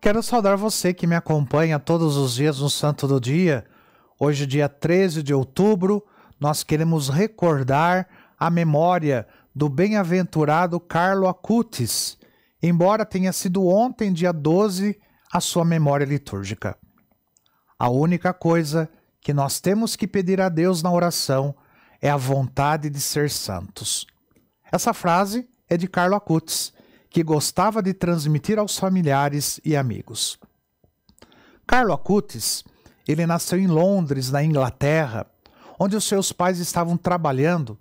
Quero saudar você que me acompanha todos os dias no Santo do Dia. Hoje, dia 13 de outubro, nós queremos recordar a memória do bem-aventurado Carlo Acutis, embora tenha sido ontem, dia 12, a sua memória litúrgica. A única coisa que nós temos que pedir a Deus na oração é a vontade de ser santos. Essa frase é de Carlo Acutis, que gostava de transmitir aos familiares e amigos. Carlo Acutis, ele nasceu em Londres, na Inglaterra, onde os seus pais estavam trabalhando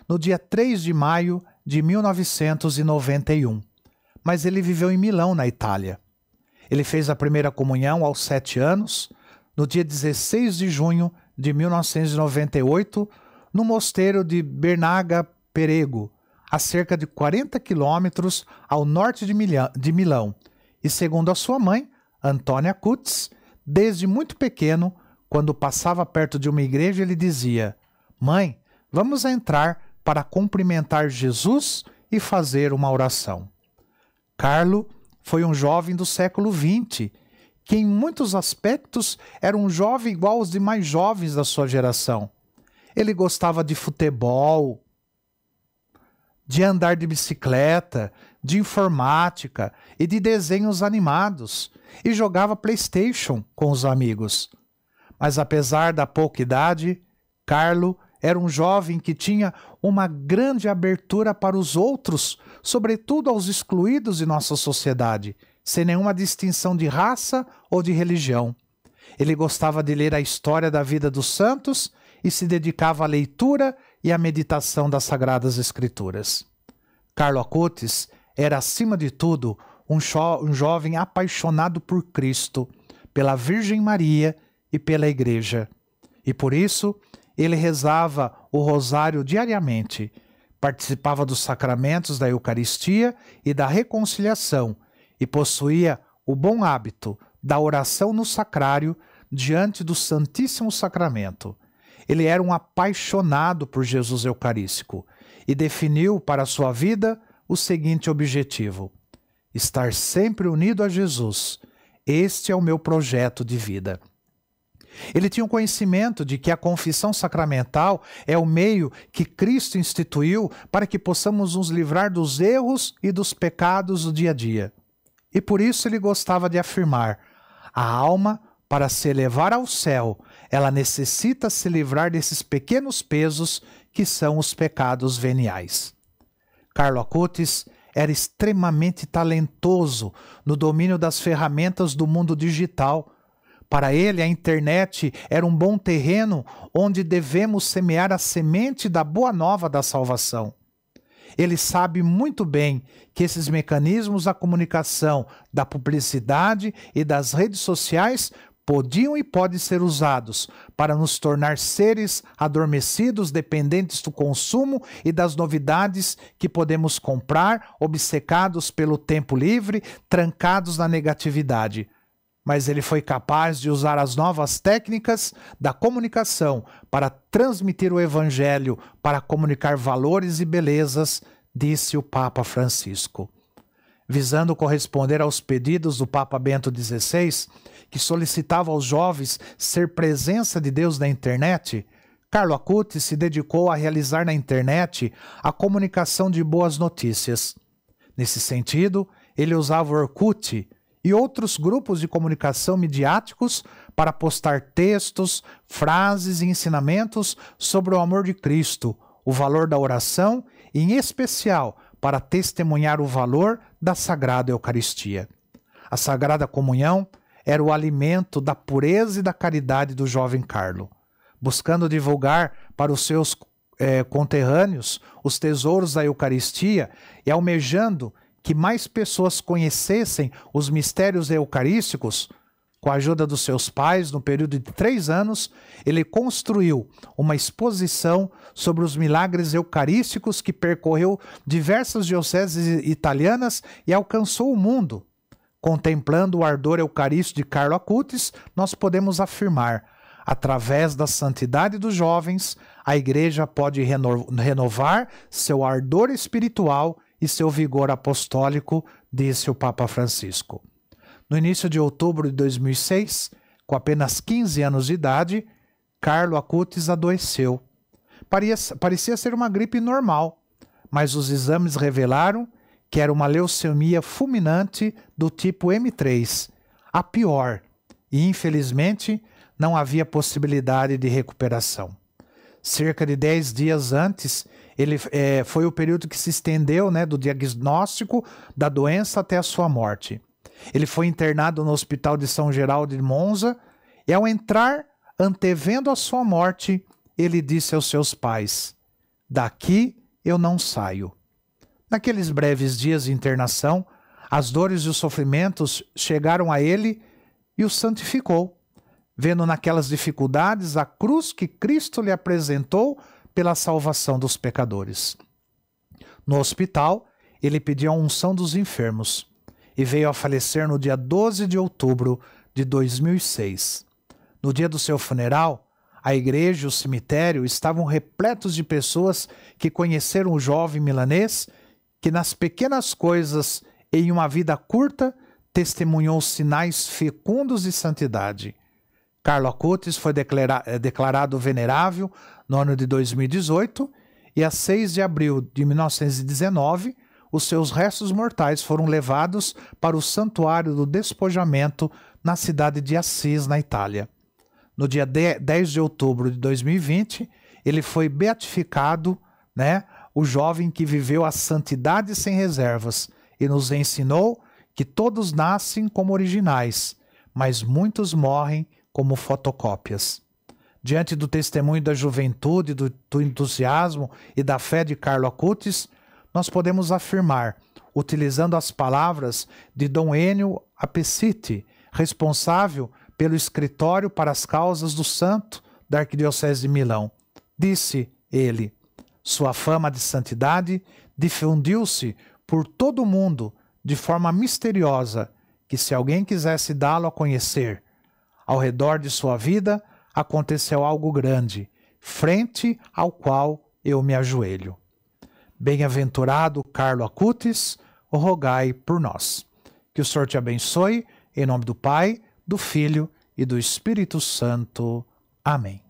no dia 3 de maio de 1991, mas ele viveu em Milão, na Itália. Ele fez a primeira comunhão aos 7 anos, no dia 16 de junho de 1998, no mosteiro de Bernaga Perego, a cerca de 40 quilômetros ao norte de Milão. E segundo a sua mãe, Antônia Acutis, desde muito pequeno, quando passava perto de uma igreja, ele dizia: "Mãe, vamos entrar para cumprimentar Jesus e fazer uma oração." Carlo foi um jovem do século XX, que em muitos aspectos era um jovem igual aos demais jovens da sua geração. Ele gostava de futebol, de andar de bicicleta, de informática e de desenhos animados, e jogava PlayStation com os amigos. Mas apesar da pouca idade, Carlo era um jovem que tinha uma grande abertura para os outros, sobretudo aos excluídos de nossa sociedade, sem nenhuma distinção de raça ou de religião. Ele gostava de ler a história da vida dos santos e se dedicava à leitura e à meditação das Sagradas Escrituras. Carlo Acutis era, acima de tudo, um jovem apaixonado por Cristo, pela Virgem Maria e pela Igreja. E por isso, ele rezava o rosário diariamente, participava dos sacramentos da Eucaristia e da reconciliação e possuía o bom hábito da oração no sacrário diante do Santíssimo Sacramento. Ele era um apaixonado por Jesus Eucarístico e definiu para a sua vida o seguinte objetivo: estar sempre unido a Jesus. Este é o meu projeto de vida. Ele tinha o conhecimento de que a confissão sacramental é o meio que Cristo instituiu para que possamos nos livrar dos erros e dos pecados do dia a dia. E por isso ele gostava de afirmar: a alma, para se elevar ao céu, ela necessita se livrar desses pequenos pesos que são os pecados veniais. Carlo Acutis era extremamente talentoso no domínio das ferramentas do mundo digital. Para ele, a internet era um bom terreno onde devemos semear a semente da boa nova da salvação. Ele sabe muito bem que esses mecanismos da comunicação, da publicidade e das redes sociais podiam e podem ser usados para nos tornar seres adormecidos, dependentes do consumo e das novidades que podemos comprar, obcecados pelo tempo livre, trancados na negatividade. Mas ele foi capaz de usar as novas técnicas da comunicação para transmitir o Evangelho, para comunicar valores e belezas, disse o Papa Francisco. Visando corresponder aos pedidos do Papa Bento XVI, que solicitava aos jovens ser presença de Deus na internet, Carlo Acutis se dedicou a realizar na internet a comunicação de boas notícias. Nesse sentido, ele usava o Orkut e outros grupos de comunicação midiáticos para postar textos, frases e ensinamentos sobre o amor de Cristo, o valor da oração e, em especial, para testemunhar o valor da Sagrada Eucaristia. A Sagrada Comunhão era o alimento da pureza e da caridade do jovem Carlo. Buscando divulgar para os seus conterrâneos os tesouros da Eucaristia e almejando que mais pessoas conhecessem os mistérios eucarísticos, com a ajuda dos seus pais, no período de 3 anos, ele construiu uma exposição sobre os milagres eucarísticos que percorreu diversas dioceses italianas e alcançou o mundo. Contemplando o ardor eucarístico de Carlo Acutis, nós podemos afirmar: através da santidade dos jovens, a Igreja pode renovar seu ardor espiritual e seu vigor apostólico, disse o Papa Francisco. No início de outubro de 2006, com apenas 15 anos de idade, Carlo Acutis adoeceu. Parecia ser uma gripe normal, mas os exames revelaram que era uma leucemia fulminante do tipo M3, a pior, e infelizmente não havia possibilidade de recuperação. Cerca de 10 dias antes, foi o período que se estendeu, do diagnóstico da doença até a sua morte. Ele foi internado no Hospital de São Geraldo de Monza e, ao entrar, antevendo a sua morte, ele disse aos seus pais: "Daqui eu não saio." Naqueles breves dias de internação, as dores e os sofrimentos chegaram a ele e o santificou, vendo naquelas dificuldades a cruz que Cristo lhe apresentou pela salvação dos pecadores. No hospital, ele pediu a unção dos enfermos e veio a falecer no dia 12 de outubro de 2006. No dia do seu funeral, a igreja e o cemitério estavam repletos de pessoas que conheceram o jovem milanês que, nas pequenas coisas e em uma vida curta, testemunhou sinais fecundos de santidade. Carlo Acutis foi declarado venerável no ano de 2018 e, a 6 de abril de 1919, os seus restos mortais foram levados para o Santuário do Despojamento na cidade de Assis, na Itália. No dia 10 de outubro de 2020, ele foi beatificado, o jovem que viveu a santidade sem reservas e nos ensinou que todos nascem como originais, mas muitos morrem como fotocópias. Diante do testemunho da juventude, do entusiasmo e da fé de Carlo Acutis, nós podemos afirmar, utilizando as palavras de Dom Ennio Apiciti, responsável pelo escritório para as causas do santo da Arquidiocese de Milão. Disse ele: "Sua fama de santidade difundiu-se por todo o mundo de forma misteriosa, que se alguém quisesse dá-lo a conhecer, ao redor de sua vida aconteceu algo grande, frente ao qual eu me ajoelho." Bem-aventurado Carlo Acutis, rogai por nós. Que o Senhor te abençoe, em nome do Pai, do Filho e do Espírito Santo. Amém.